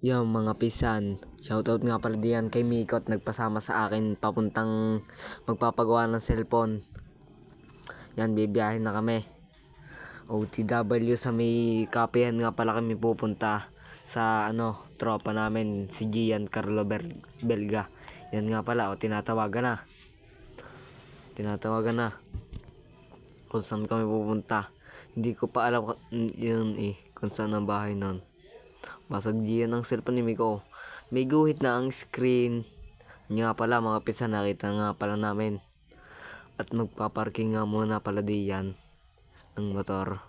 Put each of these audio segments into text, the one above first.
Yung mga pisan, shoutout nga pala diyan kay Miko at nagpasama sa akin papuntang magpapagawa ng cellphone. Yan, bibiyahin na kami. OTW sa may kapihan nga pala kami pupunta sa tropa namin, si Gian Carlo Belga. Yan nga pala, tinatawagan na. Tinatawagan na kung saan kami pupunta. Hindi ko pa alam yun kung saan ang bahay nun. Basag diyan ang cellphone ni Miko. May guhit na ang screen. Nga pala mga pisa, nakita nga pala namin. At magpaparking nga muna pala diyan ng motor.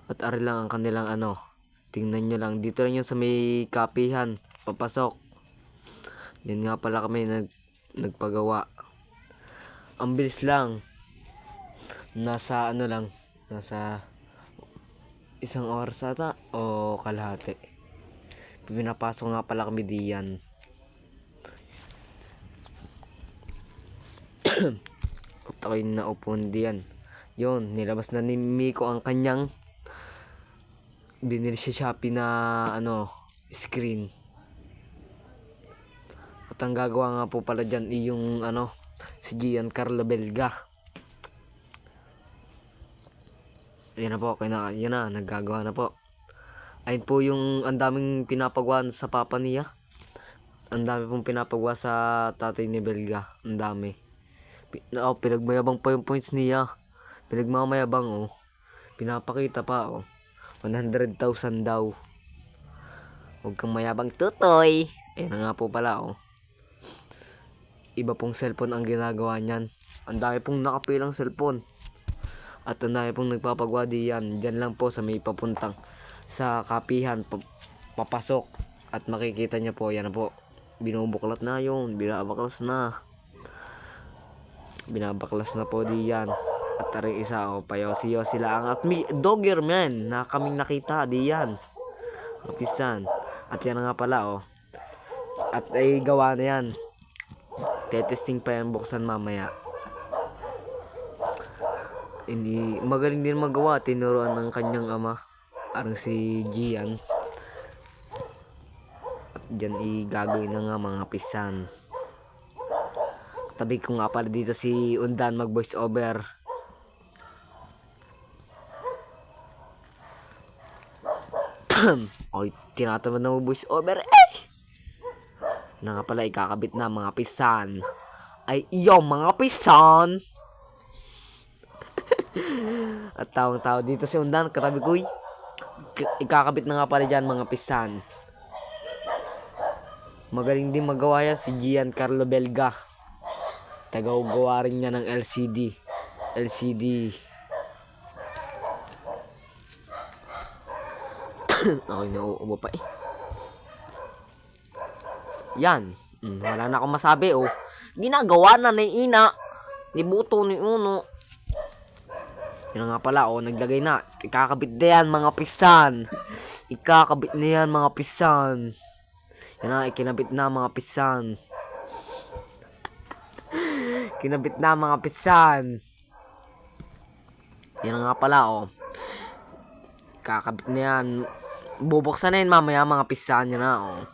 At ari lang ang kanilang tingnan nyo lang. Dito lang yun sa may kapihan. Papasok. Yan nga pala kami nagpagawa. Ang bilis lang. Nasa nasa isang oras ata o kalahati. Pinapasok nga pala kami diyan. At ako'y naupo diyan. Yun, nilabas na ni Miko ang kanyang binili siya Shopee na screen. At ang gagawa nga po pala dyan yung si Gian Carlo Belga. Yan na po, yan na, naggagawa na po. Ayun po yung ang daming pinapagawa sa papa niya. Ang dami pong pinapagawa sa tatay ni Belga. Ang dami. Pinagmayabang pa yung points niya. Pinagmamayabang Pinapakita pa 100,000 daw. Huwag kang mayabang tutoy. Ayun na nga po pala Iba pong cellphone ang ginagawa niyan. Ang dami pong nakapilang cellphone. At ang dami pong nagpapagawa diyan. Diyan lang po sa may papuntang sa kapihan. Papasok. At makikita niya po. Yan na po. Binubuklat na yun. Binabaklas na. Binabaklas na po diyan. At taring isa payosi-yosi lang. At may dogger man na kaming nakita diyan. Kapisan. At yan nga pala At ay gawa na yan. Testing pa yan, buksan mamaya. Hindi magaling din magawa, tinuruan ng kanyang ama, arang si Gian. At dyan gagawin na nga mga pisan. Tabi ko nga pala dito si Undan mag voice over. Tinatamad na mag voice over na nga pala ikakabit na mga pisan. Ay iyo mga pisan. At tawang-tawa dito si Undan, katabi ko ikakabit na nga pala dyan mga pisan. Magaling din magawa yan si Gian Carlo Belga. Tagaw-gawa rin niya ng LCD. Okay, nauubo pa Yan. Wala na akong masabi Ginagawa na ni Ina. Ni Buto ni Uno. Yan nga pala naglagay na. Ikakabit na yan mga pisan. Ikakabit na yan mga pisan. Yan na, ikinabit na mga pisan. Kinabit na mga pisan. Yan nga pala Kakabit na yan. Bubuksan na yan mamaya mga pisan. Yan na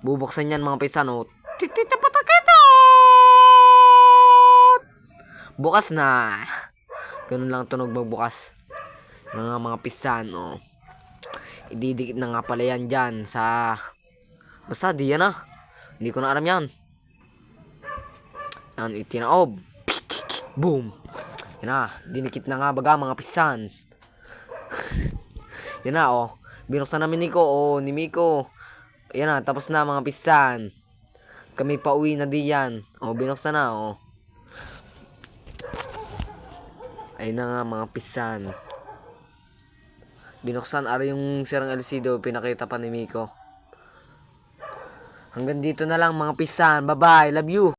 bubuksan yan mga pisan bukas na. Ganun lang tunog magbukas ng mga pisan ididikit na nga pala yan dyan sa basta di yan hindi ko na alam yan itinaob boom yan na, dinikit na nga baga mga pisan. Yan na binuksan namin ni Miko yan na, tapos na mga pisan. Kami pauwi na diyan binuksan na ayun na nga mga pisan. Binuksan yung sirang LCD pinakita pa ni Miko. Hanggang dito na lang mga pisan. Bye bye, love you.